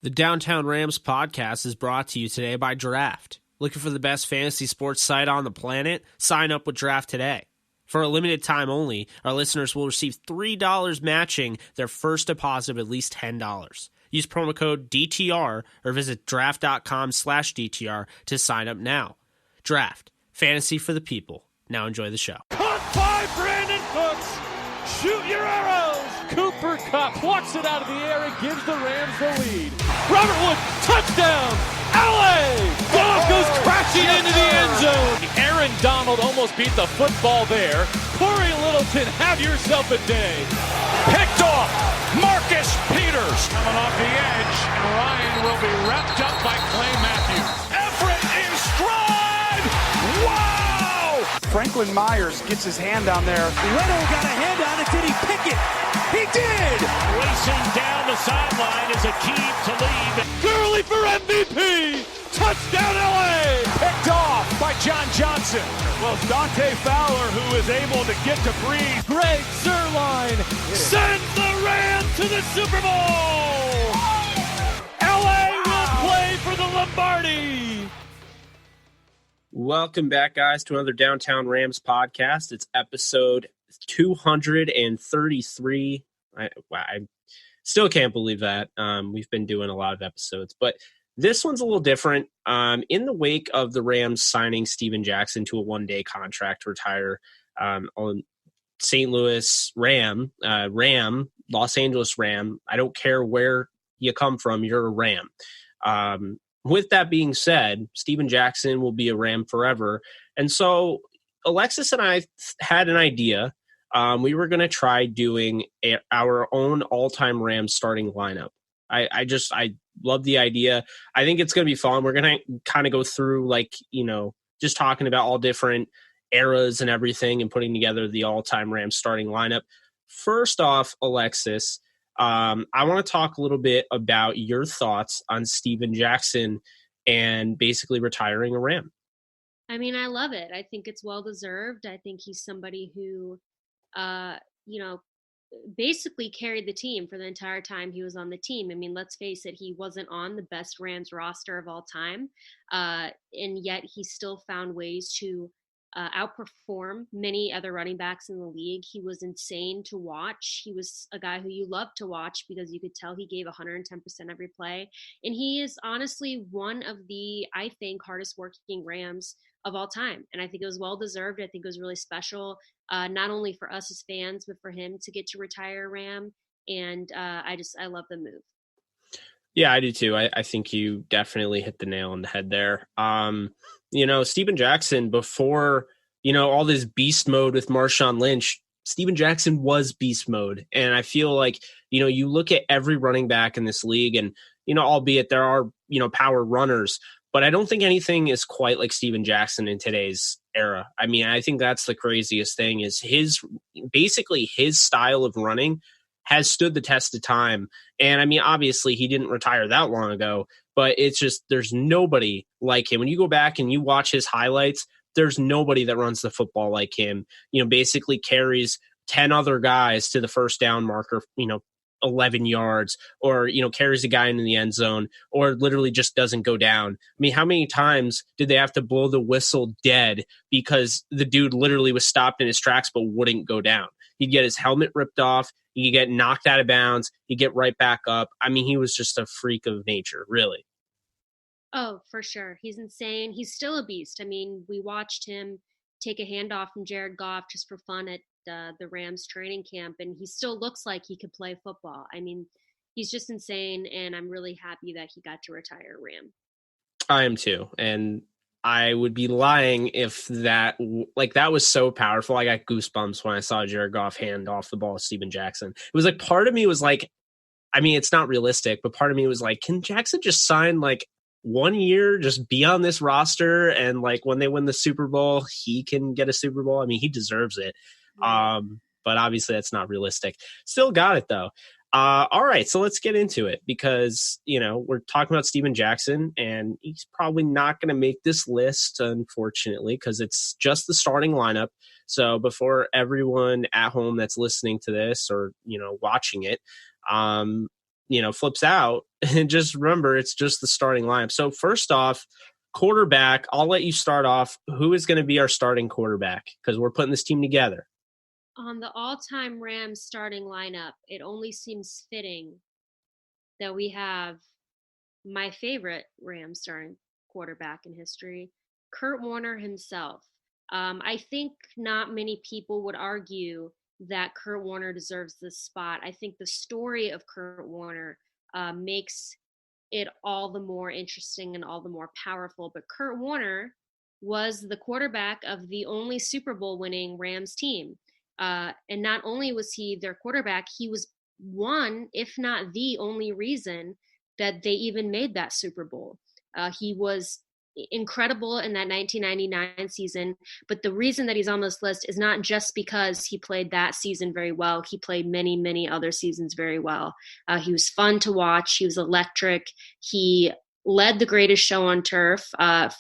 The Downtown Rams podcast is brought to you today by Draft. Looking for the best fantasy sports site on the planet? Sign up with Draft today. For a limited time only, our listeners will receive $3 matching their first deposit of at least $10. Use promo code DTR or visit draft.com/DTR to sign up now. Draft. Fantasy for the people. Now enjoy the show. Caught by Brandon Cooks. Shoot your arrows. Cooper Kupp plucks it out of the air and gives the Rams the lead. Robert Wood, touchdown. LA. Goff goes crashing into the end zone. Aaron Donald almost beat the football there. Corey Littleton, have yourself a day. Picked off. Marcus Peters coming off the edge. And Ryan will be wrapped up by Clay Matthews. Everett in stride. Wow. Franklin Myers gets his hand down there. Leto got a hand on it. Did he pick it? He did! Racing down the sideline is Aqib Talib. Gurley for MVP! Touchdown LA! Picked off by John Johnson. Well, it's Dante Fowler who is able to get to Breeze. Greg Zuerlein sends the Rams to the Super Bowl! LA will play for the Lombardi! Welcome back, guys, to another Downtown Rams podcast. It's episode 233. I still can't believe that. We've been doing a lot of episodes, but this one's a little different. In the wake of the Rams signing Steven Jackson to a one-day contract to retire on St. Louis Ram, Los Angeles Ram, I don't care where you come from, you're a Ram. With that being said, Steven Jackson will be a Ram forever. And so Alexis and I had an idea. We were going to try doing our own all-time Rams starting lineup. I love the idea. I think it's going to be fun. We're going to kind of go through, just talking about all different eras and everything and putting together the all-time Rams starting lineup. First off, Alexis, I want to talk a little bit about your thoughts on Steven Jackson and basically retiring a Ram. I mean, I love it. I think it's well-deserved. I think he's somebody who, basically carried the team for the entire time he was on the team. I mean, let's face it, he wasn't on the best Rams roster of all time, and yet he still found ways to outperform many other running backs in the league. He was insane to watch. He was a guy who you loved to watch because you could tell he gave 110% every play. And he is honestly one of the, I think, hardest working Rams of all time. And I think it was well-deserved. I think it was really special, not only for us as fans, but for him to get to retire a Ram. And I love the move. Yeah, I do too. I think you definitely hit the nail on the head there. Steven Jackson, before, all this beast mode with Marshawn Lynch, Steven Jackson was beast mode. And I feel like, you look at every running back in this league and, albeit there are, power runners, but I don't think anything is quite like Steven Jackson in today's era. I mean, I think that's the craziest thing is his style of running has stood the test of time. And I mean, obviously he didn't retire that long ago, but it's just, there's nobody like him. When you go back and you watch his highlights, there's nobody that runs the football like him, basically carries 10 other guys to the first down marker, 11 yards, or, carries a guy into the end zone, or literally just doesn't go down. I mean, how many times did they have to blow the whistle dead because the dude literally was stopped in his tracks but wouldn't go down? He'd get his helmet ripped off. He'd get knocked out of bounds. He'd get right back up. I mean, he was just a freak of nature, really. Oh, for sure. He's insane. He's still a beast. I mean, we watched him take a handoff from Jared Goff just for fun at the Rams training camp, and he still looks like he could play football. I mean, he's just insane, and I'm really happy that he got to retire Ram. I am too, and I would be lying if that was so powerful. I got goosebumps when I saw Jared Goff hand off the ball to Steven Jackson. It was like, part of me was like, I mean, it's not realistic, but part of me was like, can Jackson just sign 1 year, just be on this roster, and when they win the Super Bowl, he can get a Super Bowl? I mean, he deserves it. But obviously that's not realistic. Still got it though. All right, so let's get into it because, we're talking about Steven Jackson and he's probably not going to make this list, unfortunately, because it's just the starting lineup. So before everyone at home that's listening to this or, watching it, flips out. And just remember, it's just the starting lineup. So first off, quarterback, I'll let you start off. Who is going to be our starting quarterback? Because we're putting this team together. On the all-time Rams starting lineup, it only seems fitting that we have my favorite Rams starting quarterback in history, Kurt Warner himself. I think not many people would argue that Kurt Warner deserves this spot. I think the story of Kurt Warner makes it all the more interesting and all the more powerful. But Kurt Warner was the quarterback of the only Super Bowl winning Rams team. And not only was he their quarterback, he was one, if not the only reason that they even made that Super Bowl. He was incredible in that 1999 season, but the reason that he's on this list is not just because he played that season very well. He played many, many other seasons very well. He was fun to watch. He was electric. He led the greatest show on turf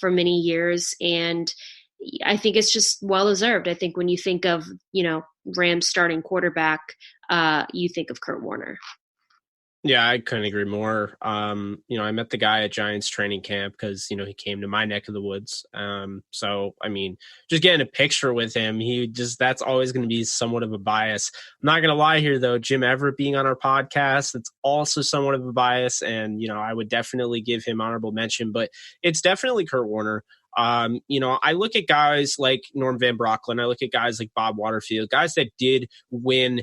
for many years, and I think it's just well-deserved. I think when you think of, Rams starting quarterback, you think of Kurt Warner. Yeah, I couldn't agree more. I met the guy at Giants training camp because, he came to my neck of the woods. So, just getting a picture with him, that's always going to be somewhat of a bias. I'm not going to lie here, though. Jim Everett being on our podcast, it's also somewhat of a bias. And, I would definitely give him honorable mention, but it's definitely Kurt Warner. I look at guys like Norm Van Brocklin. I look at guys like Bob Waterfield, guys that did win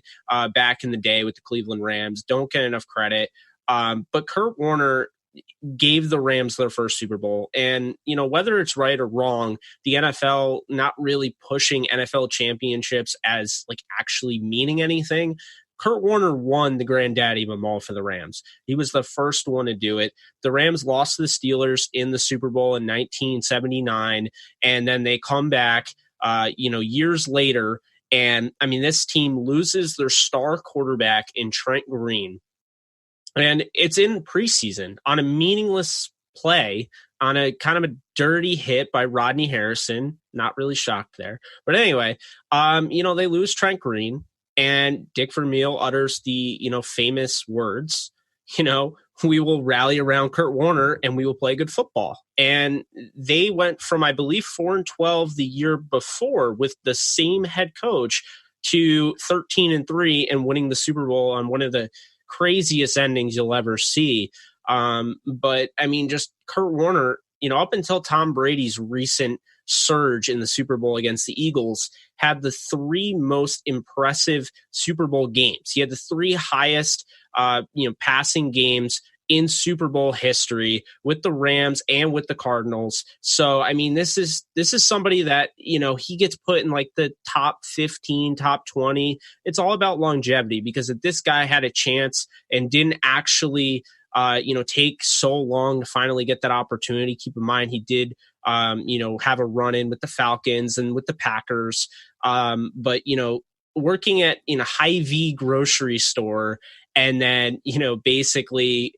back in the day with the Cleveland Rams, don't get enough credit. But Kurt Warner gave the Rams their first Super Bowl. And, whether it's right or wrong, the NFL not really pushing NFL championships as like actually meaning anything. Kurt Warner won the granddaddy of them all for the Rams. He was the first one to do it. The Rams lost to the Steelers in the Super Bowl in 1979, and then they come back, years later. And, this team loses their star quarterback in Trent Green. And it's in preseason on a meaningless play on a kind of a dirty hit by Rodney Harrison. Not really shocked there. But anyway, they lose Trent Green. And Dick Vermeil utters the, famous words, we will rally around Kurt Warner and we will play good football. And they went from, I believe, 4-12 the year before with the same head coach to 13-3 and winning the Super Bowl on one of the craziest endings you'll ever see. But just Kurt Warner, up until Tom Brady's recent surge in the Super Bowl against the Eagles, had the three most impressive Super Bowl games. He had the three highest, passing games in Super Bowl history with the Rams and with the Cardinals. So, this is somebody that, he gets put in like the top 15, top 20. It's all about longevity, because if this guy had a chance and didn't actually take so long to finally get that opportunity. Keep in mind, he did, have a run in with the Falcons and with the Packers. But, working at in a Hy-Vee grocery store and then, basically,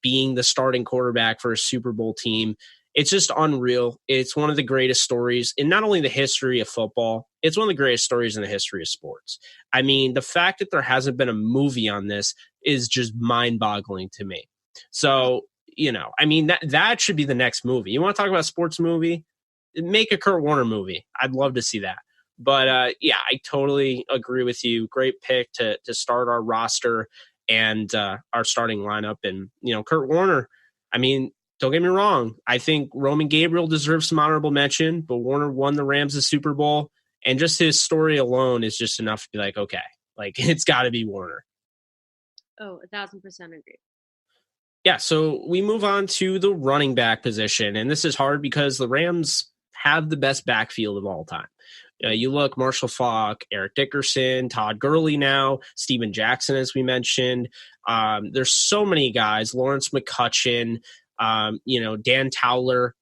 being the starting quarterback for a Super Bowl team, it's just unreal. It's one of the greatest stories in not only the history of football, it's one of the greatest stories in the history of sports. The fact that there hasn't been a movie on this is just mind-boggling to me. So, that should be the next movie. You want to talk about a sports movie? Make a Kurt Warner movie. I'd love to see that. But, I totally agree with you. Great pick to start our roster and our starting lineup. And, Kurt Warner, don't get me wrong. I think Roman Gabriel deserves some honorable mention, but Warner won the Rams the Super Bowl. And just his story alone is just enough to be like, okay, like it's got to be Warner. Oh, 1,000% agree. Yeah, so we move on to the running back position. And this is hard because the Rams have the best backfield of all time. You look, Marshall Faulk, Eric Dickerson, Todd Gurley now, Steven Jackson, as we mentioned. There's so many guys, Lawrence McCutcheon, Dan Towler.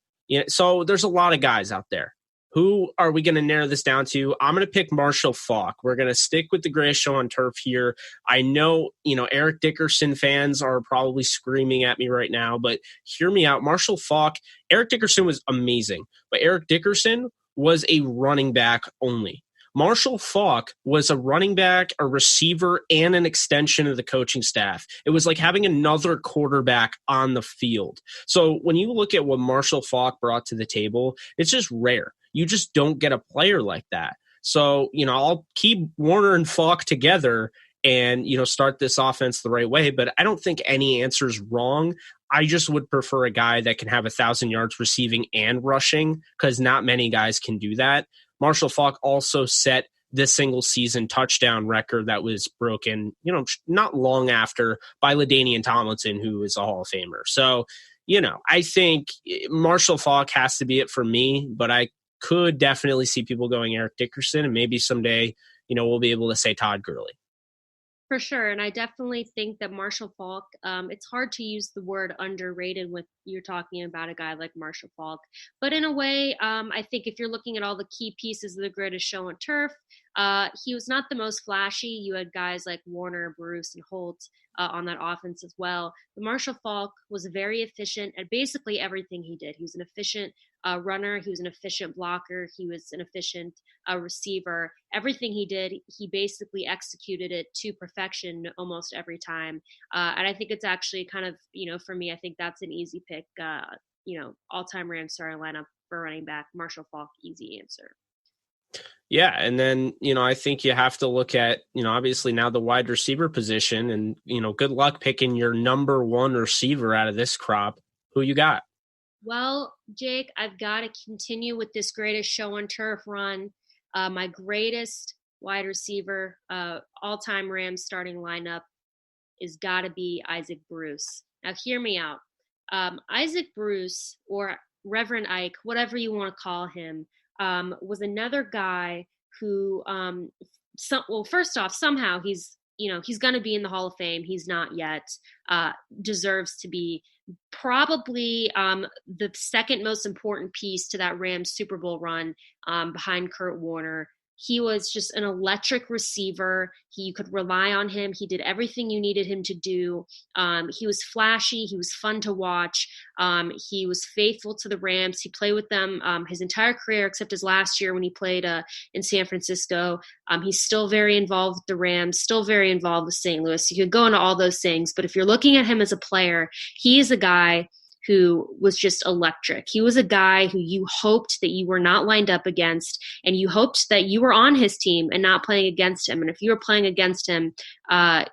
So there's a lot of guys out there. Who are we going to narrow this down to? I'm going to pick Marshall Faulk. We're going to stick with the greatest show on turf here. I know, Eric Dickerson fans are probably screaming at me right now, but hear me out. Marshall Faulk, Eric Dickerson was amazing, but Eric Dickerson was a running back only. Marshall Faulk was a running back, a receiver, and an extension of the coaching staff. It was like having another quarterback on the field. So when you look at what Marshall Faulk brought to the table, it's just rare. You just don't get a player like that. So, I'll keep Warner and Faulk together and, start this offense the right way. But I don't think any answer is wrong. I just would prefer a guy that can have 1,000 yards receiving and rushing, because not many guys can do that. Marshall Faulk also set the single season touchdown record that was broken, not long after, by LaDainian Tomlinson, who is a Hall of Famer. So, I think Marshall Faulk has to be it for me, but I could definitely see people going Eric Dickerson, and maybe someday, we'll be able to say Todd Gurley. For sure. And I definitely think that Marshall Faulk, it's hard to use the word underrated when you're talking about a guy like Marshall Faulk. But in a way, I think if you're looking at all the key pieces of the greatest show on turf, he was not the most flashy. You had guys like Warner, Bruce, and Holt on that offense as well. But Marshall Faulk was very efficient at basically everything he did. He was an efficient runner. He was an efficient blocker. He was an efficient receiver. Everything he did, he basically executed it to perfection almost every time. And I think it's actually kind of, for me, I think that's an easy pick. All-time Rams starting lineup for running back, Marshall Faulk, easy answer. Yeah. And then, I think you have to look at, obviously now the wide receiver position, and, good luck picking your number one receiver out of this crop. Who you got? Well, Jake, I've got to continue with this greatest show on turf run. My greatest wide receiver, all-time Rams starting lineup is got to be Isaac Bruce. Now, hear me out. Isaac Bruce, or Reverend Ike, whatever you want to call him, was another guy who, first off, somehow he's going to be in the Hall of Fame. He's not yet. Deserves to be. Probably the second most important piece to that Rams Super Bowl run, behind Kurt Warner. He was just an electric receiver. You could rely on him. He did everything you needed him to do. He was flashy. He was fun to watch. He was faithful to the Rams. He played with them his entire career, except his last year when he played in San Francisco. He's still very involved with the Rams, still very involved with St. Louis. You could go into all those things, but if you're looking at him as a player, he is a guy who was just electric. He was a guy who you hoped that you were not lined up against, and you hoped that you were on his team and not playing against him. And if you were playing against him,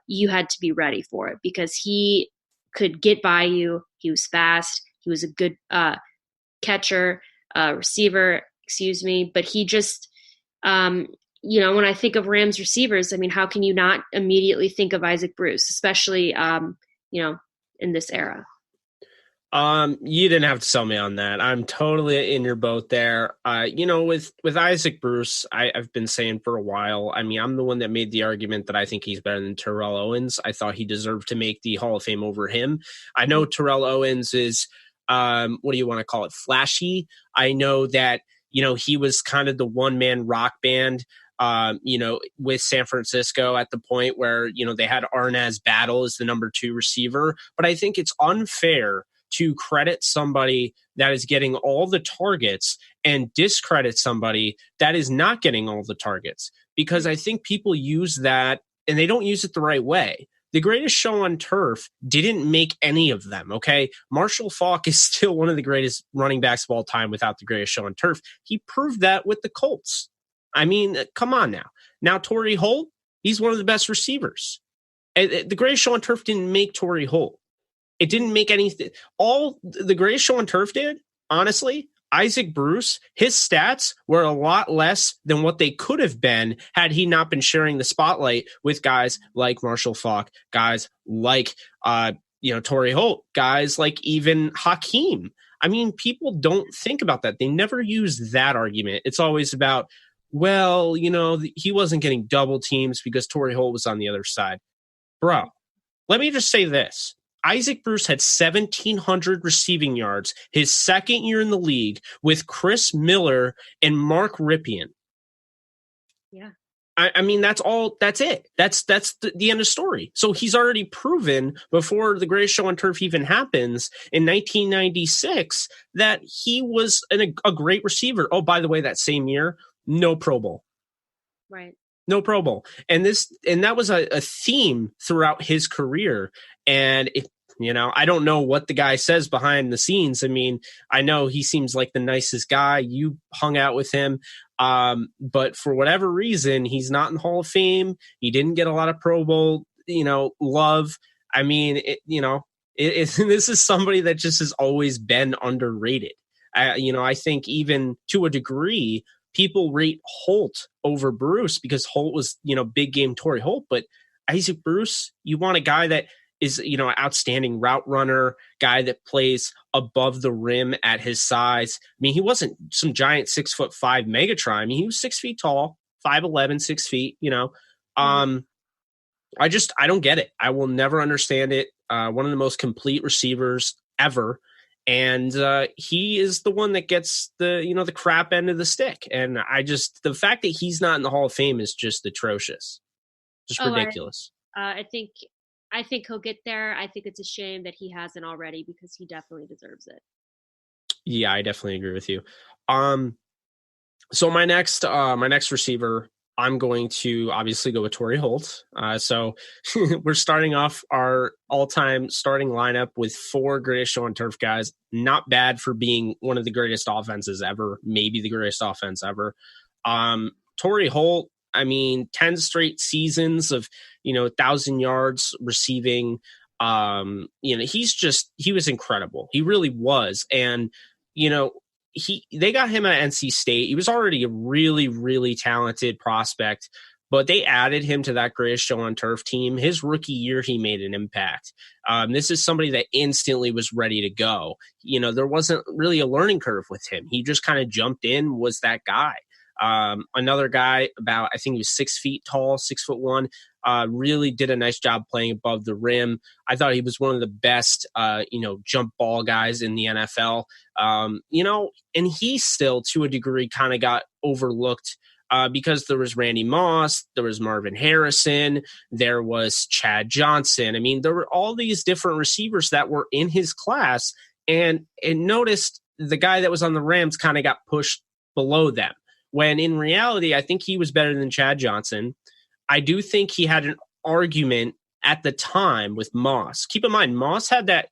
you had to be ready for it, because he could get by you. He was fast. He was a good receiver, but he just, when I think of Rams receivers, how can you not immediately think of Isaac Bruce, especially, in this era? You didn't have to sell me on that. I'm totally in your boat there. With Isaac Bruce, I've been saying for a while, I'm the one that made the argument that I think he's better than Terrell Owens. I thought he deserved to make the Hall of Fame over him. I know Terrell Owens is, what do you want to call it? Flashy. I know that, he was kind of the one-man rock band, with San Francisco at the point where, they had Arnaz Battle as the number 2 receiver. But I think it's unfair to credit somebody that is getting all the targets and discredit somebody that is not getting all the targets, because I think people use that and they don't use it the right way. The greatest show on turf didn't make any of them, okay? Marshall Faulk is still one of the greatest running backs of all time without the greatest show on turf. He proved that with the Colts. Come on now. Now, Torrey Holt, he's one of the best receivers. The greatest show on turf didn't make Torrey Holt. It didn't make anything. All the greatest show on turf did, honestly, Isaac Bruce, his stats were a lot less than what they could have been had he not been sharing the spotlight with guys like Marshall Faulk, guys like, Torrey Holt, guys like even Hakeem. People don't think about that. They never use that argument. It's always about, well, he wasn't getting double teams because Torrey Holt was on the other side. Bro, let me just say this. Isaac Bruce had 1,700 receiving yards his second year in the league with Chris Miller and Mark Rypien. Yeah. That's all. That's it. That's the end of story. So he's already proven before the greatest show on turf even happens in 1996 that he was a great receiver. Oh, by the way, that same year, no Pro Bowl. Right. No Pro Bowl. And that was a theme throughout his career. And I don't know what the guy says behind the scenes. I mean, I know he seems like the nicest guy. You hung out with him. But for whatever reason, he's not in the Hall of Fame. He didn't get a lot of Pro Bowl, love. I mean, this is somebody that just has always been underrated. I think even to a degree, people rate Holt over Bruce because Holt was, big game Torrey Holt. But Isaac Bruce, you want a guy that is, an outstanding route runner, guy that plays above the rim at his size. I mean, he wasn't some giant 6'5" Megatron. I mean, he was 6 feet tall, 5'11", 6 feet, I don't get it. I will never understand it. One of the most complete receivers ever. And he is the one that gets the crap end of the stick. And the fact that he's not in the Hall of Fame is just atrocious, just ridiculous. I think he'll get there. I think it's a shame that he hasn't already because he definitely deserves it. Yeah, I definitely agree with you. So my next receiver, I'm going to obviously go with Torrey Holt. So we're starting off our all-time starting lineup with 4 greatest show on turf guys. Not bad for being one of the greatest offenses ever, maybe the greatest offense ever. Torrey Holt, I mean, 10 straight seasons of, 1,000 yards receiving. He was incredible. He really was. And, they got him at NC State. He was already a really, really talented prospect, but they added him to that greatest show on turf team. His rookie year, he made an impact. This is somebody that instantly was ready to go. There wasn't really a learning curve with him. He just kind of jumped in, was that guy. Another guy I think he was 6 feet tall, 6'1", really did a nice job playing above the rim. I thought he was one of the best, jump ball guys in the NFL. And he still, to a degree, kind of got overlooked because there was Randy Moss, there was Marvin Harrison, there was Chad Johnson. I mean, there were all these different receivers that were in his class, and noticed the guy that was on the Rams kind of got pushed below them. When in reality, I think he was better than Chad Johnson. I do think he had an argument at the time with Moss. Keep in mind, Moss had that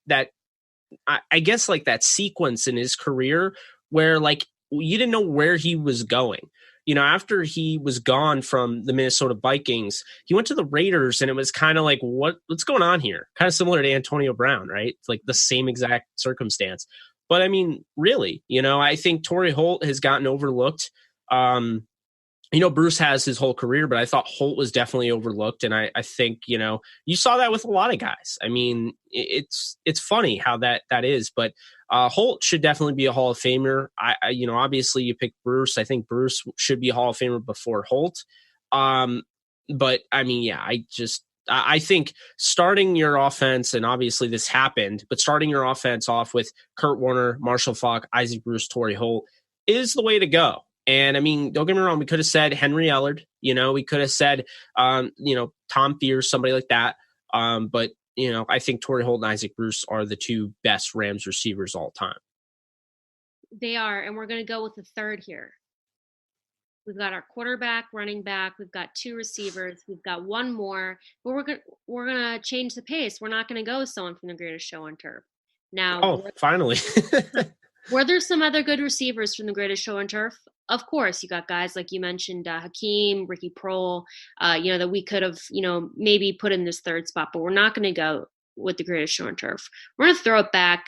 I guess like that sequence in his career where like you didn't know where he was going. After he was gone from the Minnesota Vikings, he went to the Raiders, and it was kind of like, what's going on here? Kind of similar to Antonio Brown, right? It's like the same exact circumstance. But I mean, really, I think Torrey Holt has gotten overlooked. Bruce has his whole career, but I thought Holt was definitely overlooked. And I think, you saw that with a lot of guys. I mean, it's funny how that is, but Holt should definitely be a Hall of Famer. Obviously you picked Bruce. I think Bruce should be a Hall of Famer before Holt. But I mean, yeah, I think starting your offense, and obviously this happened, but starting your offense off with Kurt Warner, Marshall Faulk, Isaac Bruce, Torrey Holt is the way to go. And I mean, don't get me wrong, we could have said Henry Ellard, we could have said, Tom Fears, somebody like that. But, I think Torrey Holt and Isaac Bruce are the 2 best Rams receivers all time. They are. And we're going to go with the third here. We've got our quarterback, running back. We've got 2 receivers. We've got 1 more. But we're gonna change the pace. We're not going to go with someone from the greatest show on turf. Now, finally. were there some other good receivers from the greatest show on turf? Of course, you got guys like you mentioned, Hakeem, Ricky Prohl, that we could have, maybe put in this third spot, but we're not going to go with the greatest show on turf. We're going to throw it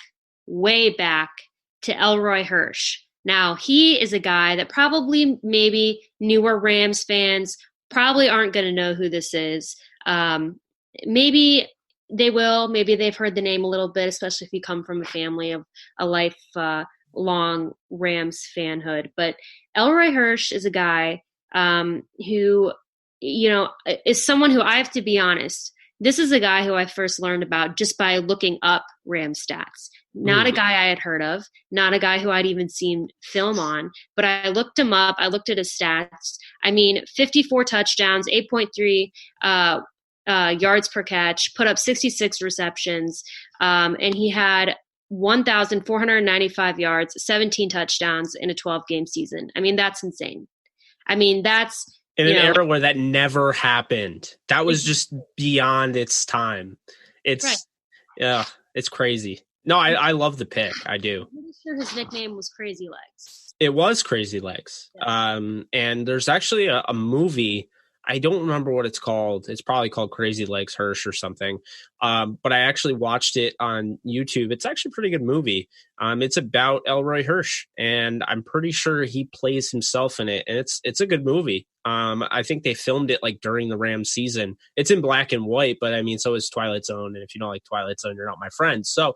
way back to Elroy Hirsch. Now, he is a guy that probably maybe newer Rams fans probably aren't going to know who this is. Maybe they will. Maybe they've heard the name a little bit, especially if you come from a family of a lifelong Rams fanhood. But Elroy Hirsch is a guy who, is someone who, I have to be honest, this is a guy who I first learned about just by looking up Rams stats. Not a guy I had heard of, not a guy who I'd even seen film on, but I looked him up. I looked at his stats. I mean, 54 touchdowns, 8.3 yards per catch, put up 66 receptions, and he had 1,495 yards, 17 touchdowns in a 12-game season. I mean, that's insane. I mean, that's in an era where that never happened. That was just beyond its time. It's it's crazy. No, I love the pick. I do. I'm pretty sure his nickname was Crazy Legs. It was Crazy Legs. Yeah. And there's actually a movie. I don't remember what it's called. It's probably called Crazy Legs Hirsch or something. But I actually watched it on YouTube. It's actually a pretty good movie. It's about Elroy Hirsch, and I'm pretty sure he plays himself in it. And it's a good movie. I think they filmed it like during the Rams season. It's in black and white, but I mean, so is Twilight Zone. And if you don't like Twilight Zone, you're not my friend. So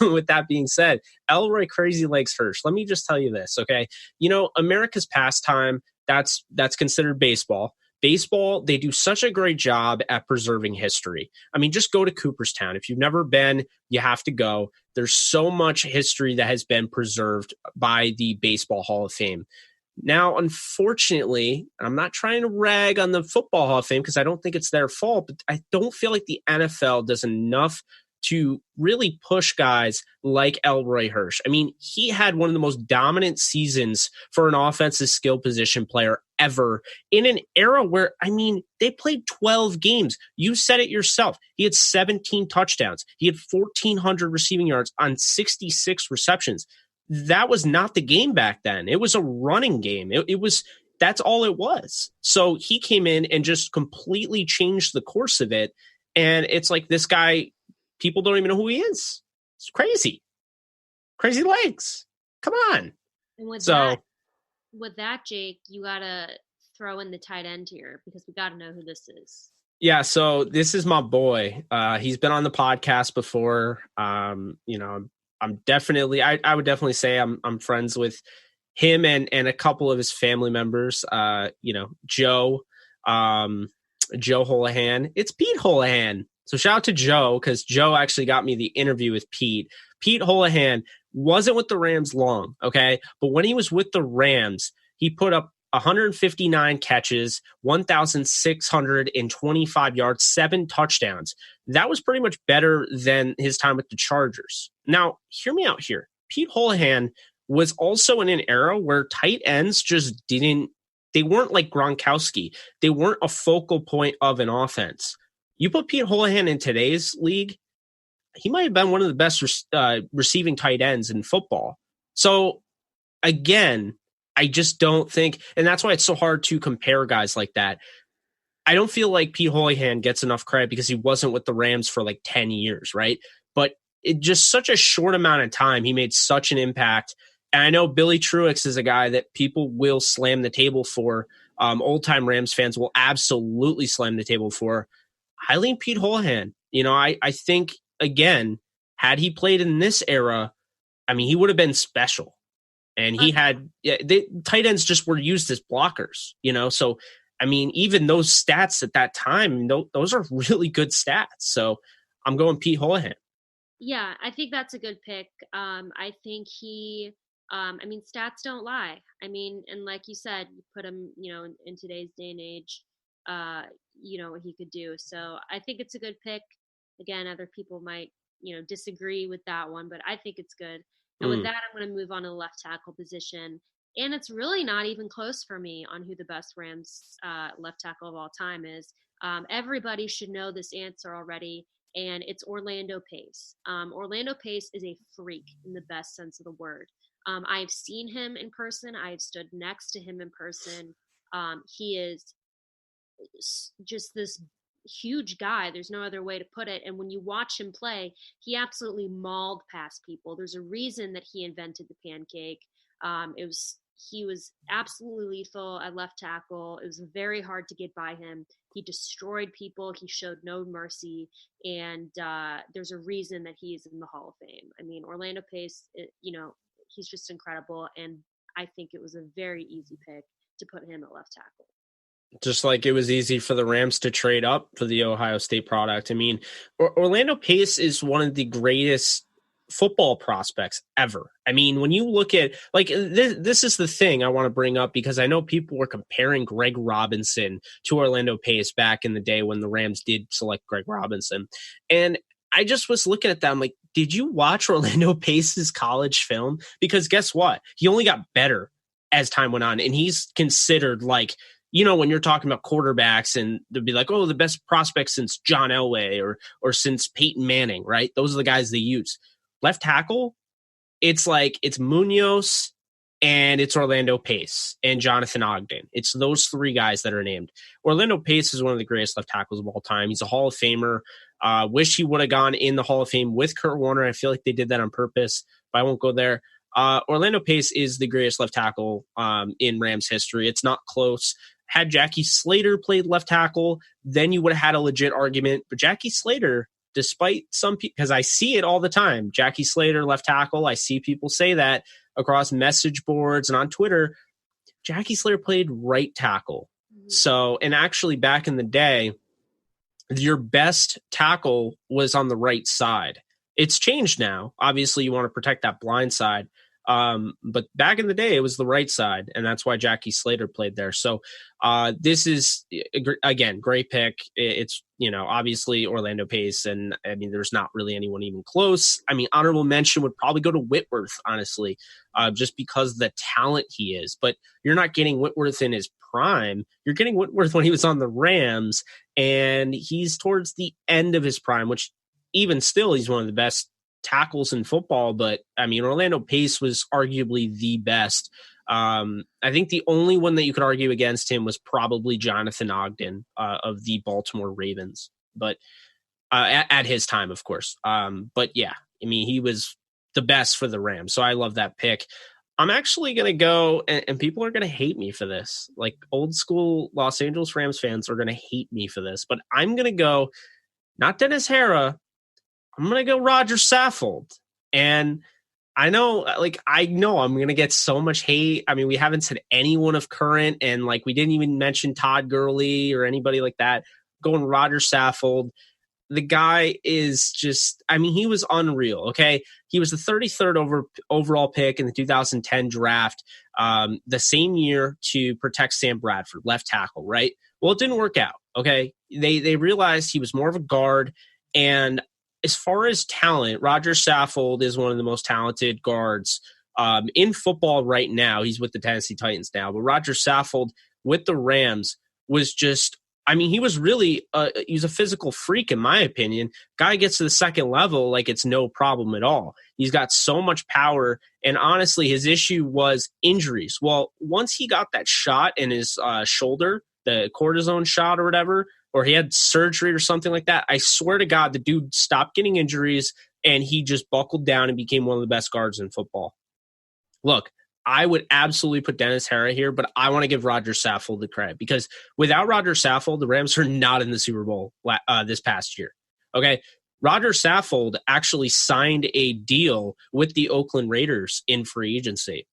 with that being said, Elroy Crazy Legs Hirsch, let me just tell you this, okay? America's pastime, that's considered baseball. Baseball, they do such a great job at preserving history. I mean, just go to Cooperstown. If you've never been, you have to go. There's so much history that has been preserved by the Baseball Hall of Fame. Now, unfortunately, I'm not trying to rag on the Football Hall of Fame because I don't think it's their fault, but I don't feel like the NFL does enough to really push guys like Elroy Hirsch. I mean, he had one of the most dominant seasons for an offensive skill position player ever in an era where, I mean, they played 12 games. You said it yourself. He had 17 touchdowns. He had 1,400 receiving yards on 66 receptions. That was not the game back then. It was a running game. That's all it was. So he came in and just completely changed the course of it. And it's like this guy, people don't even know who he is. It's crazy. Crazy Legs. Come on. And with that, Jake, you got to throw in the tight end here because we got to know who this is. Yeah, so this is my boy. He's been on the podcast before. I'm definitely, I would definitely say I'm friends with him and a couple of his family members. Joe Holohan. It's Pete Holohan. So shout out to Joe, because Joe actually got me the interview with Pete. Pete Holohan wasn't with the Rams long, okay? But when he was with the Rams, he put up 159 catches, 1,625 yards, 7 touchdowns. That was pretty much better than his time with the Chargers. Now, hear me out here. Pete Holohan was also in an era where tight ends just they weren't like Gronkowski. They weren't a focal point of an offense. You put Pete Holohan in today's league, he might have been one of the best receiving tight ends in football. So, again, I just don't think, and that's why it's so hard to compare guys like that. I don't feel like Pete Holohan gets enough credit because he wasn't with the Rams for like 10 years, right? But it just such a short amount of time, he made such an impact. And I know Billy Truex is a guy that people will slam the table for. Old-time Rams fans will absolutely slam the table for. I lean Pete Holohan. I think, again, had he played in this era, I mean, he would have been special. And he had tight ends just were used as blockers, So, I mean, even those stats at that time, those are really good stats. So I'm going Pete Holohan. Yeah, I think that's a good pick. I think stats don't lie. I mean, and like you said, you put him, in today's day and age, what he could do. So I think it's a good pick. Again, other people might, disagree with that one, but I think it's good. And with that, I'm going to move on to the left tackle position. And it's really not even close for me on who the best Rams left tackle of all time is. Everybody should know this answer already, and it's Orlando Pace. Orlando Pace is a freak in the best sense of the word. I've seen him in person. I've stood next to him in person. He is just this huge guy. There's no other way to put it. And when you watch him play, he absolutely mauled past people. There's a reason that he invented the pancake. He was absolutely lethal at left tackle. It was very hard to get by him. He destroyed people. He showed no mercy. And there's a reason that he's in the Hall of Fame. I mean, Orlando Pace, he's just incredible. And I think it was a very easy pick to put him at left tackle. Just like it was easy for the Rams to trade up for the Ohio State product. I mean, Orlando Pace is one of the greatest football prospects ever. I mean, when you look at this is the thing I want to bring up, because I know people were comparing Greg Robinson to Orlando Pace back in the day when the Rams did select Greg Robinson. And I just was looking at that. I'm like, did you watch Orlando Pace's college film? Because guess what? He only got better as time went on, and he's considered like when you're talking about quarterbacks and they'll be like, oh, the best prospect since John Elway or since Peyton Manning, right? Those are the guys they use. Left tackle, it's Munoz and it's Orlando Pace and Jonathan Ogden. It's those three guys that are named. Orlando Pace is one of the greatest left tackles of all time. He's a Hall of Famer. Wish he would have gone in the Hall of Fame with Kurt Warner. I feel like they did that on purpose, but I won't go there. Orlando Pace is the greatest left tackle in Rams history. It's not close. Had Jackie Slater played left tackle, then you would have had a legit argument. But Jackie Slater, despite some people, because I see it all the time, Jackie Slater, left tackle, I see people say that across message boards and on Twitter. Jackie Slater played right tackle. So, and actually back in the day, your best tackle was on the right side. It's changed now. Obviously, you want to protect that blind side. But back in the day, it was the right side, and that's why Jackie Slater played there. So this is, again, great pick. It's, obviously Orlando Pace, and I mean, there's not really anyone even close. I mean, honorable mention would probably go to Whitworth, honestly, just because of the talent he is. But you're not getting Whitworth in his prime. You're getting Whitworth when he was on the Rams, and he's towards the end of his prime, which even still, he's one of the best tackles in football. But I mean, Orlando Pace was arguably the best. I think the only one that you could argue against him was probably Jonathan Ogden of the Baltimore Ravens, but at his time, of course. But yeah, I mean, he was the best for the Rams. So I love that pick. I'm actually going to go, and people are going to hate me for this. Like, old school Los Angeles Rams fans are going to hate me for this, but I'm going to go not Dennis Hara. I'm going to go Roger Saffold. And I know I'm going to get so much hate. I mean, we haven't said anyone of current, and we didn't even mention Todd Gurley or anybody like that. Going Roger Saffold. The guy is just, I mean, he was unreal. Okay. He was the 33rd overall pick in the 2010 draft, the same year to protect Sam Bradford, left tackle, right? Well, it didn't work out. Okay. They realized he was more of a guard. And as far as talent, Roger Saffold is one of the most talented guards in football right now. He's with the Tennessee Titans now, but Roger Saffold with the Rams was just, I mean, he was really he's a physical freak, in my opinion. Guy gets to the second level like it's no problem at all. He's got so much power, and honestly, his issue was injuries. Well, once he got that shot in his shoulder, the cortisone shot or whatever, or he had surgery or something like that, I swear to God, the dude stopped getting injuries, and he just buckled down and became one of the best guards in football. Look, I would absolutely put Dennis Hara here, but I want to give Roger Saffold the credit, because without Roger Saffold, the Rams are not in the Super Bowl this past year. Okay. Roger Saffold actually signed a deal with the Oakland Raiders in free agency.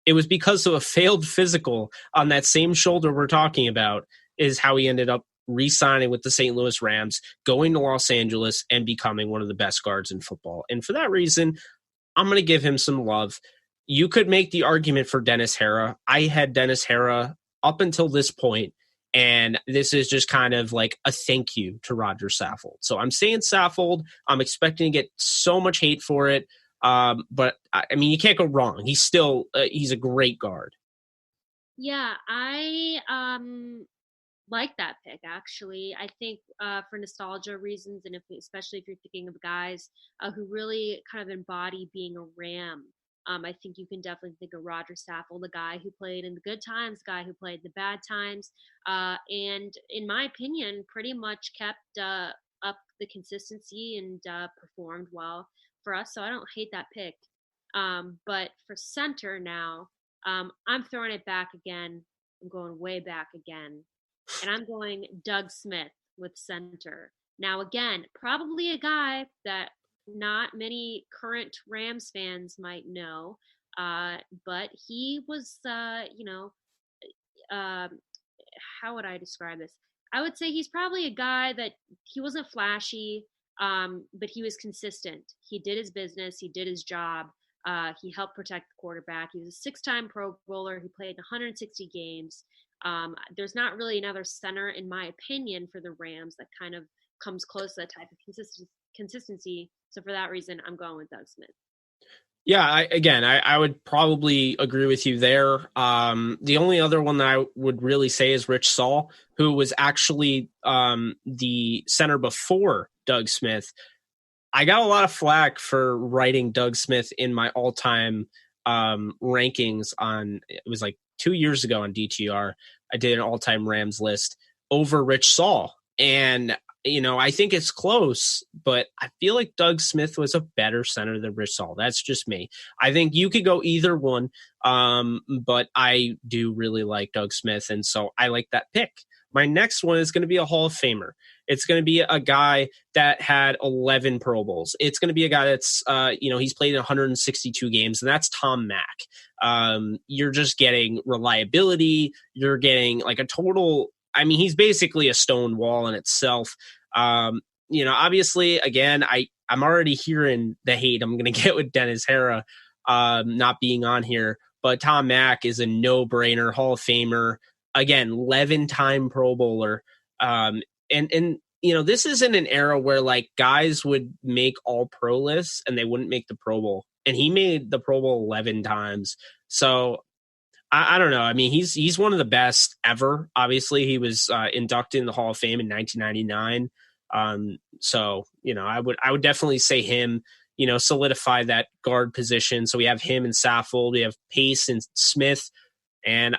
It was because of a failed physical on that same shoulder we're talking about is how he ended up re-signing with the St. Louis Rams, going to Los Angeles, and becoming one of the best guards in football. And for that reason, I'm going to give him some love. You could make the argument for Dennis Hara. I had Dennis Hara up until this point, and this is just kind of like a thank you to Roger Saffold. So I'm saying Saffold. I'm expecting to get so much hate for it, but I mean, you can't go wrong. He's still he's a great guard. Yeah, I like that pick, actually. I think for nostalgia reasons, and especially if you're thinking of guys who really kind of embody being a Ram. I think you can definitely think of Roger Saffold, the guy who played in the good times, the guy who played in the bad times, and in my opinion, pretty much kept up the consistency and performed well for us. So I don't hate that pick. But for center now, I'm throwing it back again. I'm going way back again, and I'm going Doug Smith with center. Now, again, probably a guy that not many current Rams fans might know, but he was, um, how would I describe this? I would say he's probably a guy that he wasn't flashy, but he was consistent. He did his business, he did his job. He helped protect the quarterback. He was a six-time Pro Bowler. He played 160 games. There's not really another center, in my opinion, for the Rams that kind of comes close to that type of consistency. So for that reason, I'm going with Doug Smith. Yeah, I would probably agree with you there. The only other one that I would really say is Rich Saul, who was actually the center before Doug Smith. I got a lot of flack for writing Doug Smith in my all-time rankings on, it was like 2 years ago on DTR. I did an all-time Rams list over Rich Saul. And, I think it's close, but I feel like Doug Smith was a better center than Rich Saul. That's just me. I think you could go either one, but I do really like Doug Smith. And so I like that pick. My next one is going to be a Hall of Famer. It's going to be a guy that had 11 Pro Bowls. It's going to be a guy that's, he's played in 162 games, and that's Tom Mack. You're just getting reliability. You're getting like a total. I mean, he's basically a stone wall in itself. Obviously, again, I'm already hearing the hate I'm going to get with Dennis Hara not being on here, but Tom Mack is a no-brainer Hall of Famer. Again, 11-time Pro Bowler. And this isn't an era where like guys would make all pro lists and they wouldn't make the Pro Bowl, and he made the Pro Bowl 11 times. So I don't know. I mean, he's one of the best ever. Obviously, he was inducted in the Hall of Fame in 1999. So I would definitely say him. Solidify that guard position. So we have him and Saffold. We have Pace and Smith, and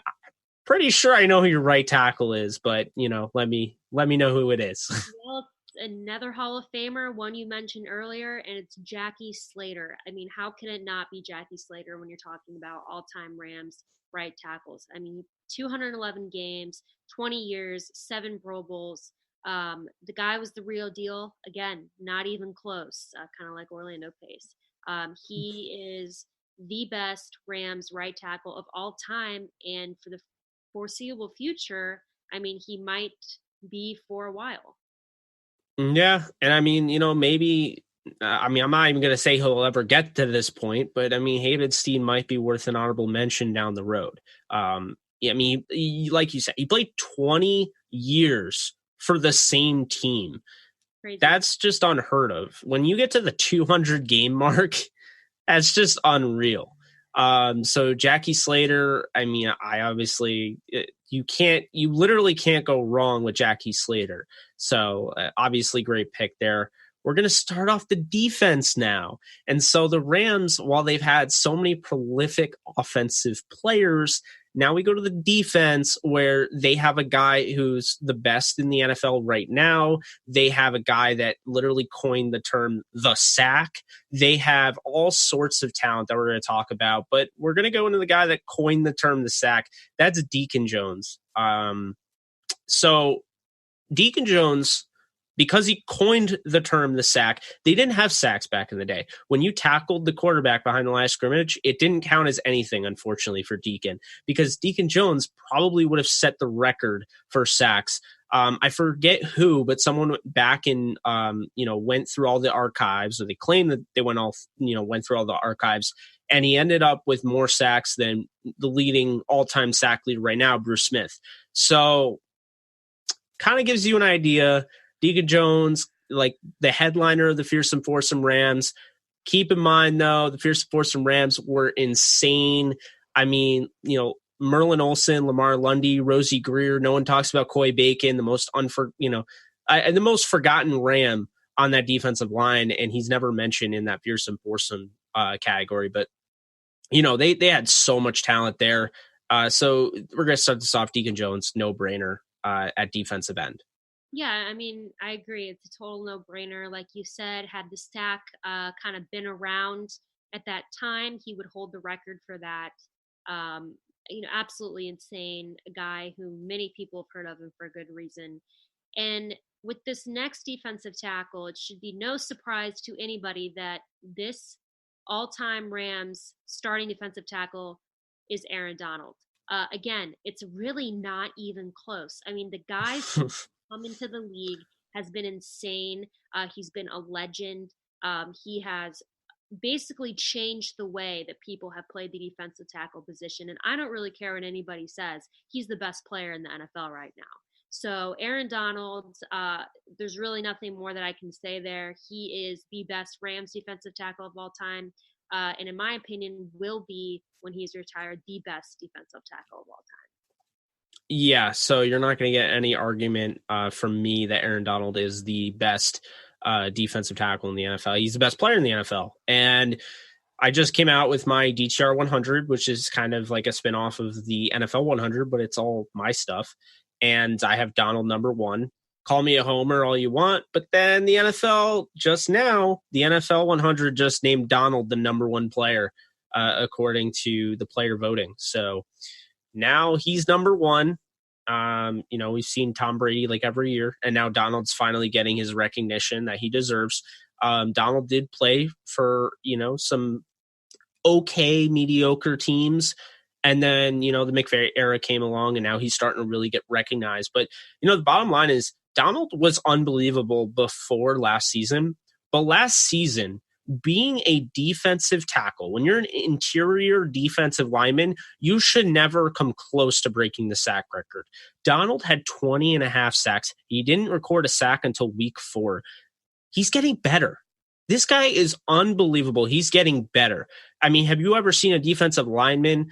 pretty sure I know who your right tackle is, but let me know who it is. Well, another Hall of Famer, one you mentioned earlier, and it's Jackie Slater. I mean, how can it not be Jackie Slater when you're talking about all-time Rams right tackles? I mean, 211 games, 20 years, 7 Pro Bowls. The guy was the real deal. Again, not even close, kind of like Orlando Pace. He is the best Rams right tackle of all time, and for the foreseeable future, I mean, he might be for a while. Yeah, and I mean, maybe. I mean, I'm not even going to say he'll ever get to this point, but I mean, Havenstein might be worth an honorable mention down the road. Yeah, I mean, like you said, he played 20 years for the same team. Crazy. That's just unheard of. When you get to the 200 game mark, that's just unreal. So Jackie Slater, I mean, I obviously you literally can't go wrong with Jackie Slater. So obviously great pick there. We're going to start off the defense now. And so the Rams, while they've had so many prolific offensive players, now we go to the defense where they have a guy who's the best in the NFL right now. They have a guy that literally coined the term the sack. They have all sorts of talent that we're going to talk about, but we're going to go into the guy that coined the term the sack. That's Deacon Jones. So Deacon Jones, because he coined the term the sack, they didn't have sacks back in the day. When you tackled the quarterback behind the line of scrimmage, it didn't count as anything, unfortunately, for Deacon, because Deacon Jones probably would have set the record for sacks. I forget who, but someone back in, went through all the archives, or they claim that they went through all the archives, and he ended up with more sacks than the leading all-time sack leader right now, Bruce Smith. So kind of gives you an idea. Deacon Jones, like the headliner of the Fearsome Foursome Rams. Keep in mind, though, the Fearsome Foursome Rams were insane. I mean, Merlin Olsen, Lamar Lundy, Rosie Greer. No one talks about Coy Bacon, the most the most forgotten Ram on that defensive line, and he's never mentioned in that Fearsome Foursome category. But they had so much talent there. So we're gonna start this off. Deacon Jones, no brainer at defensive end. Yeah, I mean, I agree. It's a total no-brainer. Like you said, had the stack kind of been around at that time, he would hold the record for that. Absolutely insane. A guy who many people have heard of him for a good reason. And with this next defensive tackle, it should be no surprise to anybody that this all-time Rams starting defensive tackle is Aaron Donald. Again, it's really not even close. I mean, the guy since come into the league has been insane. He's been a legend. He has basically changed the way that people have played the defensive tackle position. And I don't really care what anybody says. He's the best player in the NFL right now. So Aaron Donald, there's really nothing more that I can say there. He is the best Rams defensive tackle of all time. and in my opinion, will be, when he's retired, the best defensive tackle of all time. Yeah, so you're not going to get any argument from me that Aaron Donald is the best defensive tackle in the NFL. He's the best player in the NFL. And I just came out with my DTR 100, which is kind of like a spinoff of the NFL 100, but it's all my stuff. And I have Donald number 1. Call me a homer all you want, but then the NFL just now, the NFL 100 just named Donald the number 1 player according to the player voting. So now he's number 1. We've seen Tom Brady like every year, and now Donald's finally getting his recognition that he deserves. Donald did play for, some okay, mediocre teams. And then, the McVay era came along, and now he's starting to really get recognized. But, the bottom line is Donald was unbelievable before last season. But last season, being a defensive tackle, when you're an interior defensive lineman, you should never come close to breaking the sack record. Donald had 20 and a half sacks. He didn't record a sack until week 4. He's getting better. This guy is unbelievable. He's getting better. I mean, have you ever seen a defensive lineman,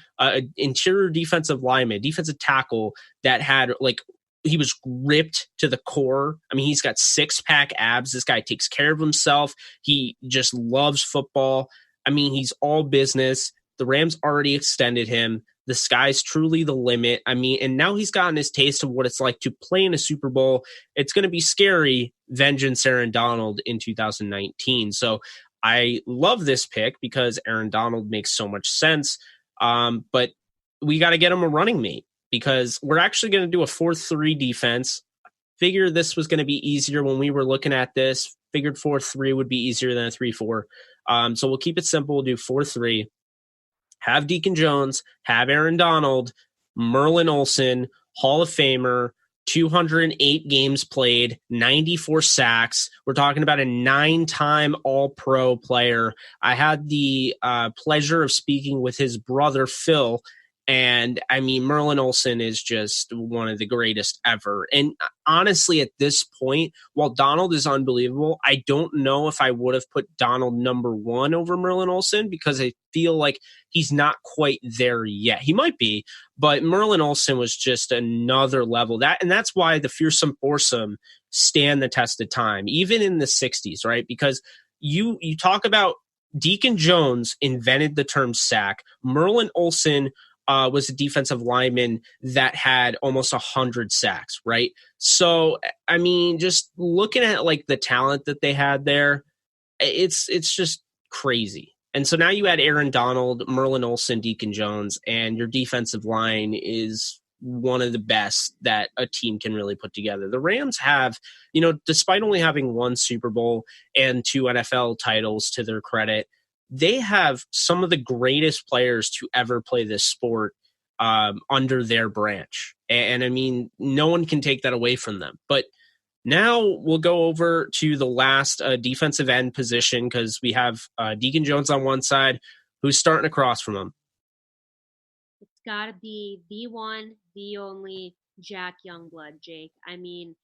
interior defensive lineman, defensive tackle that had he was ripped to the core? I mean, he's got 6-pack abs. This guy takes care of himself. He just loves football. I mean, he's all business. The Rams already extended him. The sky's truly the limit. I mean, and now he's gotten his taste of what it's like to play in a Super Bowl. It's going to be scary, vengeance Aaron Donald in 2019. So I love this pick because Aaron Donald makes so much sense. But we got to get him a running mate, because we're actually going to do a 4-3 defense. Figure this was going to be easier when we were looking at this. Figured 4-3 would be easier than a 3-4. So we'll keep it simple. We'll do 4-3. Have Deacon Jones, have Aaron Donald, Merlin Olsen, Hall of Famer, 208 games played, 94 sacks. We're talking about a 9-time All-Pro player. I had the pleasure of speaking with his brother, Phil, and I mean, Merlin Olsen is just one of the greatest ever. And honestly, at this point, while Donald is unbelievable, I don't know if I would have put Donald number 1 over Merlin Olsen, because I feel like he's not quite there yet. He might be, but Merlin Olsen was just another level. That's why the fearsome foursome stand the test of time, even in the 60s, right? Because you talk about Deacon Jones invented the term sack. Merlin Olsen was a defensive lineman that had almost 100 sacks, right? So, I mean, just looking at like the talent that they had there, it's just crazy. And so now you add Aaron Donald, Merlin Olsen, Deacon Jones, and your defensive line is one of the best that a team can really put together. The Rams have, despite only having 1 Super Bowl and 2 NFL titles to their credit, they have some of the greatest players to ever play this sport under their branch. And I mean, no one can take that away from them. But now we'll go over to the last defensive end position, because we have Deacon Jones on one side. Who's starting across from him? It's got to be the one, the only Jack Youngblood, Jake. I mean,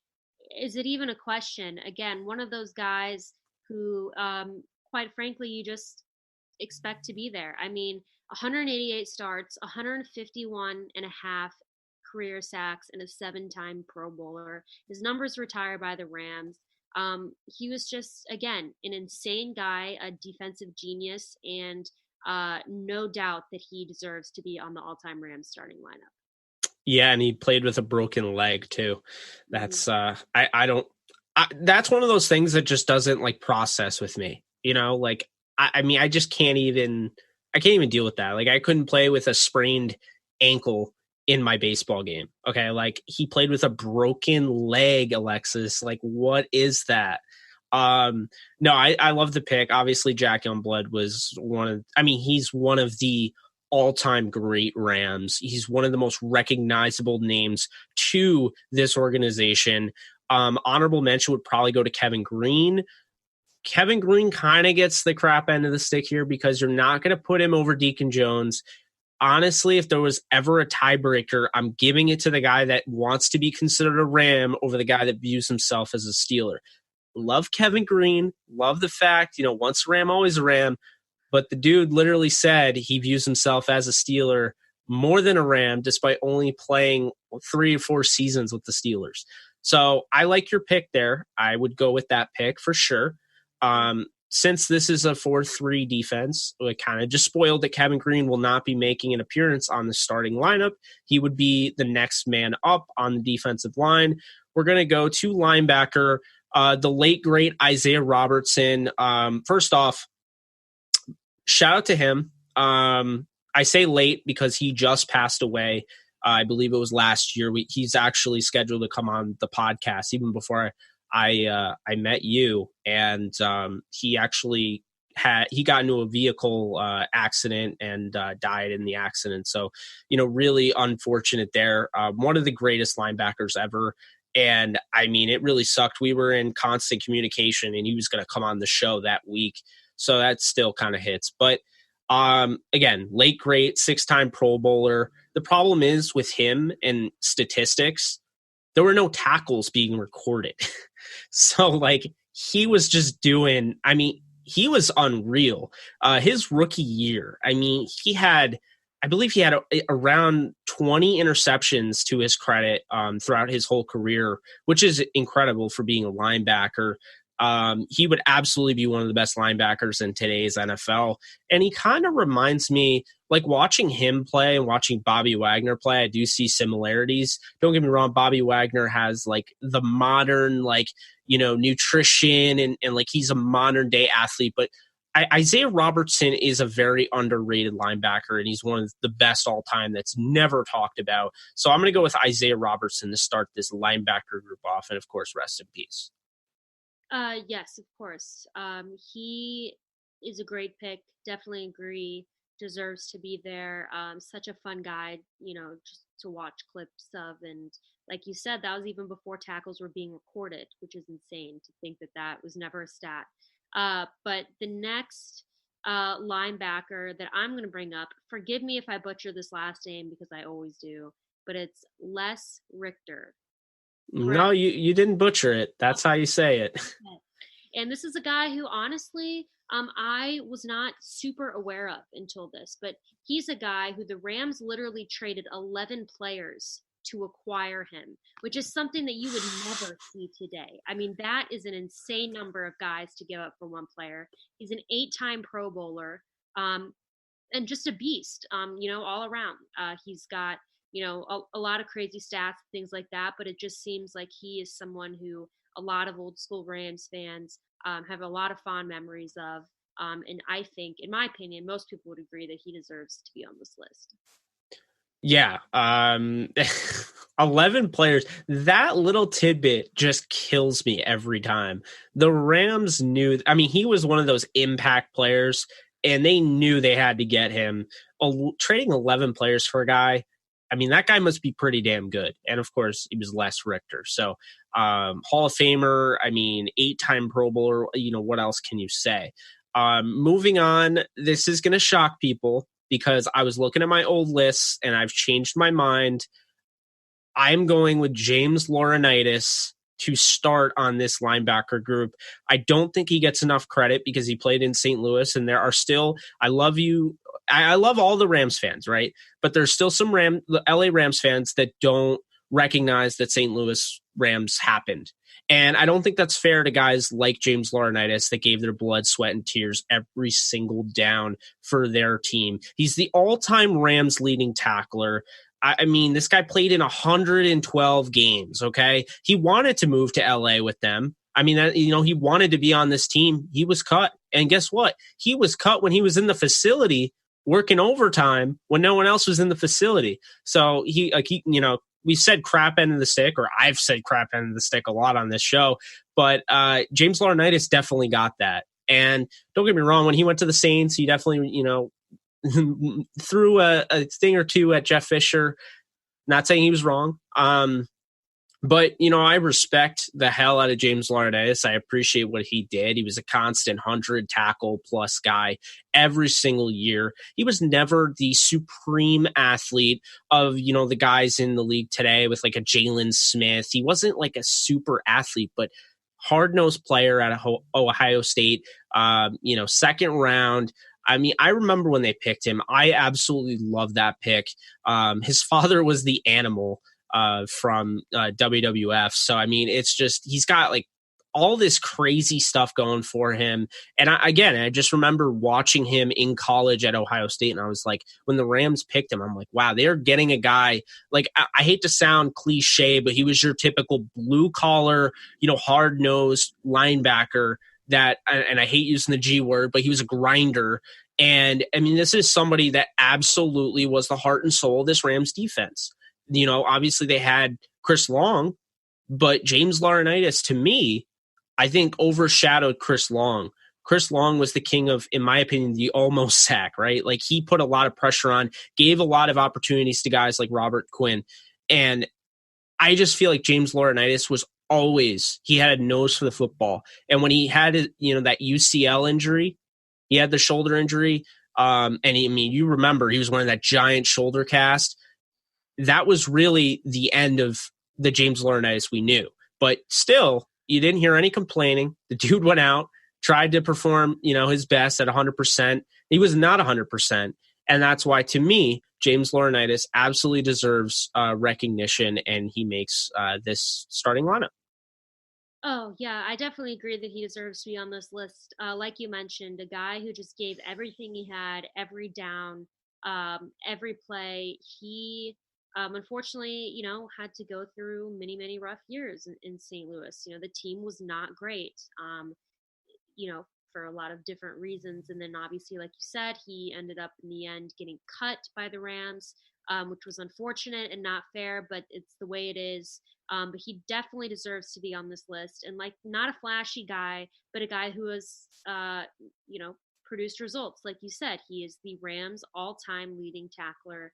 is it even a question? Again, one of those guys who, quite frankly, you just expect to be there. I mean, 188 starts, 151 and a half career sacks, and a 7-time Pro Bowler. His numbers retired by the Rams. He was just, again, an insane guy, a defensive genius, and no doubt that he deserves to be on the all-time Rams starting lineup. Yeah, and he played with a broken leg too. That's that's one of those things that just doesn't like process with me. I mean, I just can't even deal with that. Like, I couldn't play with a sprained ankle in my baseball game. Okay. Like, he played with a broken leg, Alexis. Like, what is that? No, I love the pick. Obviously, Jack Youngblood was he's one of the all-time great Rams. He's one of the most recognizable names to this organization. Honorable mention would probably go to Kevin Green. Kevin Green kind of gets the crap end of the stick here, because you're not going to put him over Deacon Jones. Honestly, if there was ever a tiebreaker, I'm giving it to the guy that wants to be considered a Ram over the guy that views himself as a Steeler. Love Kevin Green. Love the fact, once a Ram, always a Ram. but the dude literally said he views himself as a Steeler more than a Ram, despite only playing 3 or 4 seasons with the Steelers. So I like your pick there. I would go with that pick for sure. Since this is a 4-3 defense, it kind of just spoiled that Kevin Green will not be making an appearance on the starting lineup. He would be the next man up on the defensive line. We're going to go to linebacker, the late, great Isaiah Robertson. First off, shout out to him. I say late because he just passed away. I believe it was last year. He's actually scheduled to come on the podcast even before I met you, and he actually got into a vehicle accident and died in the accident. So, really unfortunate there. One of the greatest linebackers ever. And I mean, it really sucked. We were in constant communication and he was going to come on the show that week. So that still kind of hits. But again, late great, 6-time Pro Bowler. The problem is with him and statistics, there were no tackles being recorded. So like he was just doing, I mean, he was unreal. His rookie year, I mean, I believe he had around 20 interceptions to his credit throughout his whole career, which is incredible for being a linebacker. He would absolutely be one of the best linebackers in today's NFL. And he kind of reminds me, like watching him play and watching Bobby Wagner play, I do see similarities. Don't get me wrong, Bobby Wagner has like the modern, like, nutrition and like he's a modern day athlete. But Isaiah Robertson is a very underrated linebacker, and he's one of the best all time that's never talked about. So I'm going to go with Isaiah Robertson to start this linebacker group off. And of course, rest in peace. Yes, of course. He is a great pick. Definitely agree. Deserves to be there. Such a fun guy, just to watch clips of. And like you said, that was even before tackles were being recorded, which is insane to think that was never a stat. But the next linebacker that I'm going to bring up, forgive me if I butcher this last name because I always do, but it's Les Richter. No, you didn't butcher it. That's how you say it. And this is a guy who honestly, I was not super aware of until this, but he's a guy who the Rams literally traded 11 players to acquire him, which is something that you would never see today. I mean, that is an insane number of guys to give up for one player. He's an 8-time Pro Bowler, and just a beast, all around. He's got, a lot of crazy stats, things like that, but it just seems like he is someone who a lot of old school Rams fans have a lot of fond memories of. And I think, in my opinion, most people would agree that he deserves to be on this list. Yeah. 11 players. That little tidbit just kills me every time. The Rams knew, I mean, he was one of those impact players, and they knew they had to get him. Trading 11 players for a guy, I mean, that guy must be pretty damn good. And of course, he was Les Richter. So, Hall of Famer, I mean, 8-time Pro Bowler, what else can you say? Moving on, this is going to shock people because I was looking at my old lists and I've changed my mind. I'm going with James Laurinaitis to start on this linebacker group. I don't think he gets enough credit because he played in St. Louis, and there are still, I love all the Rams fans, right? But there's still some LA Rams fans that don't recognize that St. Louis Rams happened. And I don't think that's fair to guys like James Laurinaitis that gave their blood, sweat, and tears every single down for their team. He's the all-time Rams leading tackler. I mean, this guy played in 112 games, okay? He wanted to move to LA with them. I mean, he wanted to be on this team. He was cut. And guess what? He was cut when he was in the facility working overtime when no one else was in the facility. So we said crap end of the stick, or I've said crap end of the stick a lot on this show, but James Laurinaitis definitely got that. And don't get me wrong, when he went to the Saints, he definitely, threw a thing or two at Jeff Fisher. Not saying he was wrong. But, I respect the hell out of James Laurinaitis. I appreciate what he did. He was a constant 100 tackle plus guy every single year. He was never the supreme athlete of, the guys in the league today with like a Jalen Smith. He wasn't like a super athlete, but hard-nosed player at Ohio State, second round. I mean, I remember when they picked him. I absolutely love that pick. His father was the Animal from WWF. So, I mean, it's just, he's got like all this crazy stuff going for him. And I just remember watching him in college at Ohio State. And I was like, when the Rams picked him, I'm like, wow, they're getting a guy. Like, I hate to sound cliche, but he was your typical blue collar, hard nosed linebacker that, and I hate using the G word, but he was a grinder. And I mean, this is somebody that absolutely was the heart and soul of this Rams defense. Obviously they had Chris Long, but James Laurinaitis, to me, I think overshadowed Chris Long. Chris Long was the king of, in my opinion, the almost sack, right? Like he put a lot of pressure on, gave a lot of opportunities to guys like Robert Quinn. And I just feel like James Laurinaitis was always, he had a nose for the football. And when he had, that UCL injury, he had the shoulder injury. You remember he was wearing that giant shoulder cast. That was really the end of the James Laurinaitis we knew. But still, you didn't hear any complaining. The dude went out, tried to perform, his best at 100%. He was not 100%. And that's why, to me, James Laurinaitis absolutely deserves recognition, and he makes this starting lineup. Oh, yeah, I definitely agree that he deserves to be on this list. Like you mentioned, a guy who just gave everything he had, every down, every play. He, unfortunately, had to go through many, many rough years in St. Louis. The team was not great. For a lot of different reasons. And then obviously, like you said, he ended up in the end getting cut by the Rams, which was unfortunate and not fair, but it's the way it is. But he definitely deserves to be on this list. And like, not a flashy guy, but a guy who has, produced results. Like you said, he is the Rams' all-time leading tackler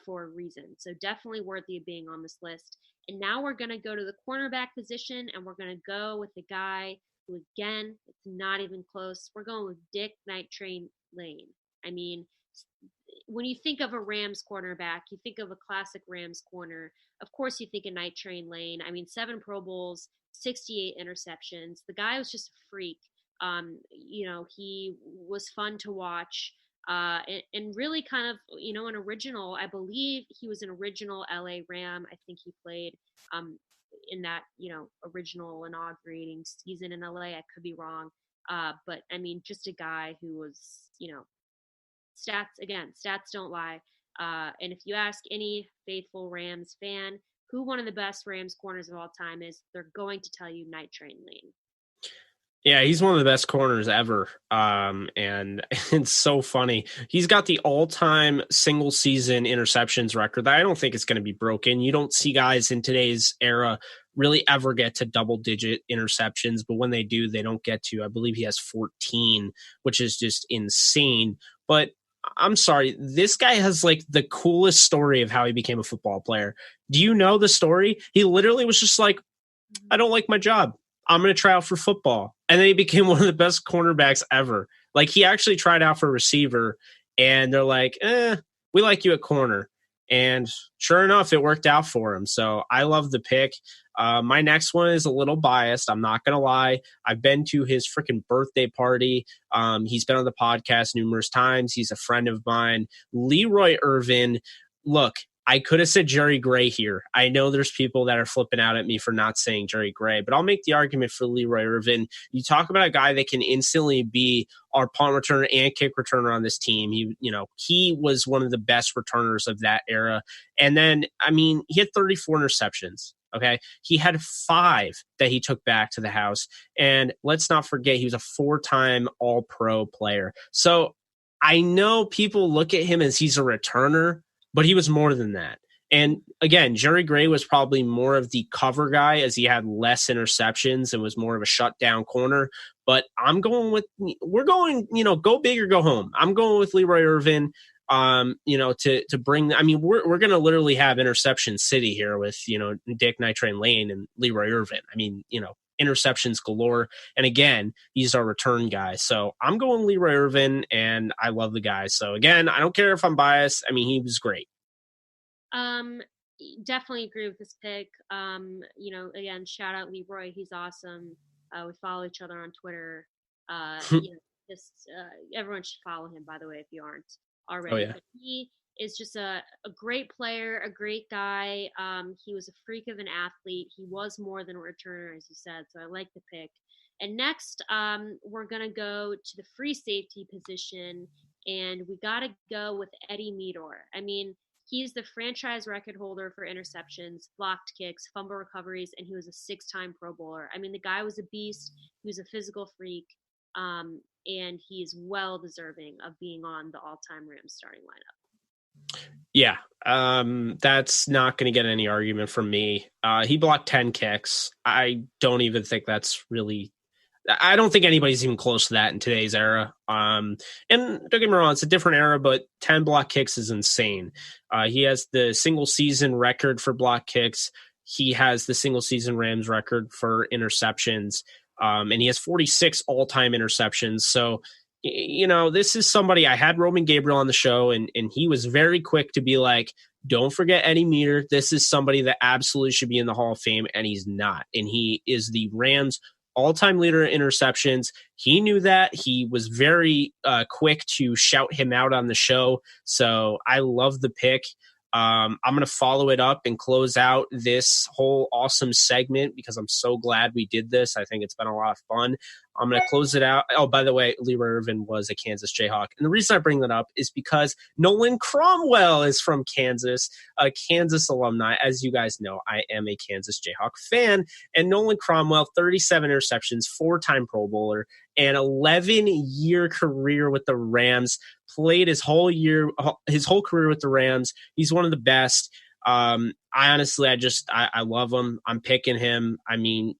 for a reason. So definitely worthy of being on this list. And now we're going to go to the cornerback position, and we're going to go with the guy who, again, it's not even close. We're going with Dick Night Train Lane. I mean, when you think of a Rams cornerback, you think of a classic Rams corner. Of course, you think of Night Train Lane. I mean, 7 Pro Bowls, 68 interceptions. The guy was just a freak. He was fun to watch. And really kind of, an original, I believe he was an original LA Ram. I think he played in that, original inaugurating season in LA. I could be wrong. But I mean, just a guy who was, stats don't lie. And if you ask any faithful Rams fan who one of the best Rams corners of all time is, they're going to tell you Night Train Lane. Yeah, he's one of the best corners ever. And it's so funny. He's got the all-time single season interceptions record that I don't think it's going to be broken. You don't see guys in today's era really ever get to double-digit interceptions, but when they do, they don't get to. I believe he has 14, which is just insane. But I'm sorry, this guy has like the coolest story of how he became a football player. Do you know the story? He literally was just like, I don't like my job. I'm going to try out for football. And then he became one of the best cornerbacks ever. Like he actually tried out for receiver, and they're like, we like you at corner. And sure enough, it worked out for him. So I love the pick. My next one is a little biased. I'm not going to lie. I've been to his freaking birthday party. He's been on the podcast numerous times. He's a friend of mine. Leroy Irvin. Look, I could have said Jerry Gray here. I know there's people that are flipping out at me for not saying Jerry Gray, but I'll make the argument for Leroy Irvin. You talk about a guy that can instantly be our punt returner and kick returner on this team. He was one of the best returners of that era. And then, I mean, he had 34 interceptions. Okay. He had 5 that he took back to the house. And let's not forget, he was a 4-time All-Pro player. So I know people look at him as he's a returner, but he was more than that. And again, Jerry Gray was probably more of the cover guy as he had less interceptions and was more of a shutdown corner. But we're going, go big or go home. I'm going with Leroy Irvin, to bring, we're going to literally have interception city here with, Dick Night Train Lane and Leroy Irvin. Interceptions galore. And again, he's our return guy. So I'm going Leroy Irvin, and I love the guy. So again, I don't care if I'm biased. He was great. Definitely agree with this pick. Again, shout out Leroy. He's awesome. We follow each other on Twitter. Just everyone should follow him, by the way, if you aren't Oh already. yeah. But he is just a great player, a great guy. He was a freak of an athlete. He was more than a returner, as you said. So I like the pick. And next, we're gonna go to the free safety position, and we got to go with Eddie Meador. I mean, he's the franchise record holder for interceptions, blocked kicks, fumble recoveries, and he was a 6-time Pro Bowler. I mean, the guy was a beast. He was a physical freak. And he is well deserving of being on the all-time Rams starting lineup. Yeah, that's not going to get any argument from me. He blocked 10 kicks. I don't even think that's really. I don't think anybody's even close to that in today's era. And don't get me wrong, it's a different era, but 10 block kicks is insane. He has the single season record for block kicks. He has the single season Rams record for interceptions. And he has 46 all-time interceptions. So, this is somebody. I had Roman Gabriel on the show, and he was very quick to be like, don't forget Eddie Meador. This is somebody that absolutely should be in the Hall of Fame, and he's not. And he is the Rams' all-time leader in interceptions. He knew that. He was very quick to shout him out on the show. So I love the pick. I'm going to follow it up and close out this whole awesome segment because I'm so glad we did this. I think it's been a lot of fun. I'm going to close it out. Oh, by the way, Leroy Irvin was a Kansas Jayhawk. And the reason I bring that up is because Nolan Cromwell is from Kansas, a Kansas alumni. As you guys know, I am a Kansas Jayhawk fan. And Nolan Cromwell, 37 interceptions, 4-time Pro Bowler, an 11-year career with the Rams, played his whole career with the Rams. He's one of the best. I honestly, I love him. I'm picking him. I mean,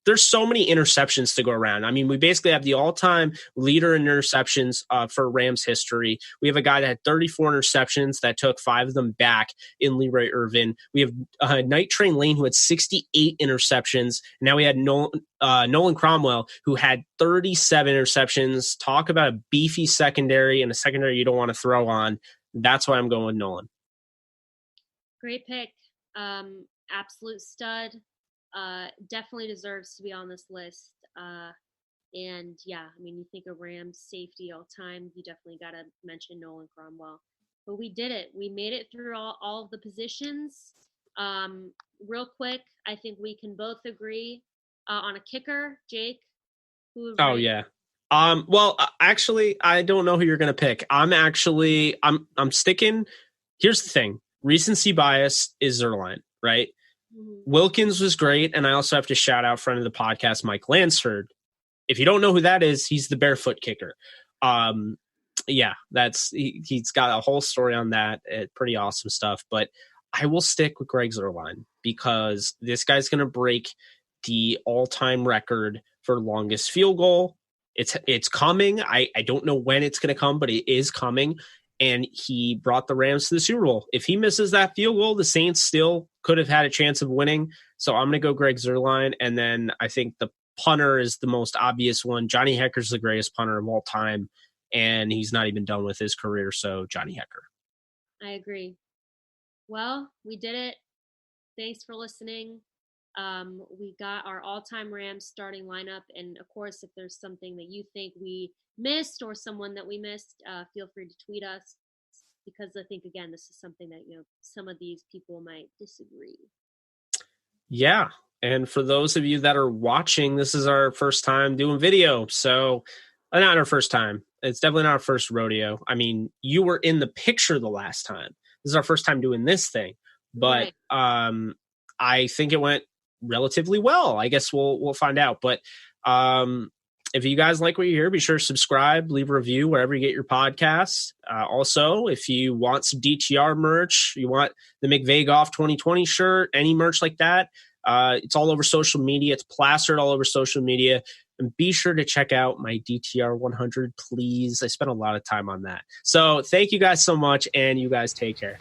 there's so many interceptions to go around. I mean, we basically have the all-time leader in interceptions for Rams history. We have a guy that had 34 interceptions that took 5 of them back in Leroy Irvin. We have Night Train Lane, who had 68 interceptions. Now we had Nolan Cromwell, who had 37 interceptions. Talk about a beefy secondary and a secondary you don't want to throw on. That's why I'm going with Nolan. Great pick. Absolute stud. Definitely deserves to be on this list. And yeah, I mean, you think of Rams safety all time, you definitely got to mention Nolan Cromwell. But we did it. We made it through all of the positions. Real quick, I think we can both agree on a kicker. Jake, Oh yeah. Well, actually, I don't know who you're going to pick. I'm sticking. Here's the thing. Recency bias is Zerline, right? Mm-hmm. Wilkins was great. And I also have to shout out friend of the podcast, Mike Lansford. If you don't know who that is, he's the barefoot kicker. Yeah, he's got a whole story on that. Pretty awesome stuff. But I will stick with Greg Zerline because this guy's going to break the all-time record for longest field goal. It's coming. I don't know when it's going to come, but it is coming. And he brought the Rams to the Super Bowl. If he misses that field goal, the Saints still could have had a chance of winning. So I'm going to go Greg Zerline. And then I think the punter is the most obvious one. Johnny Hecker's the greatest punter of all time, and he's not even done with his career. So Johnny Hecker. I agree. Well, we did it. Thanks for listening. We got our all-time Rams starting lineup. And of course, if there's something that you think we missed or someone that we missed, feel free to tweet us because I think, again, this is something that, some of these people might disagree. Yeah. And for those of you that are watching, this is our first time doing video. So not our first time. It's definitely not our first rodeo. I mean, you were in the picture the last time. This is our first time doing this thing. But right. I think it went relatively well. I guess we'll find out. But if you guys like what you hear, be sure to subscribe, leave a review wherever you get your podcasts. Also, if you want some DTR merch, you want the McVeigh 2020 shirt, any merch like that, it's all over social media. It's plastered all over social media. And be sure to check out my DTR 100, please. I spent a lot of time on that. So thank you guys so much, and you guys take care.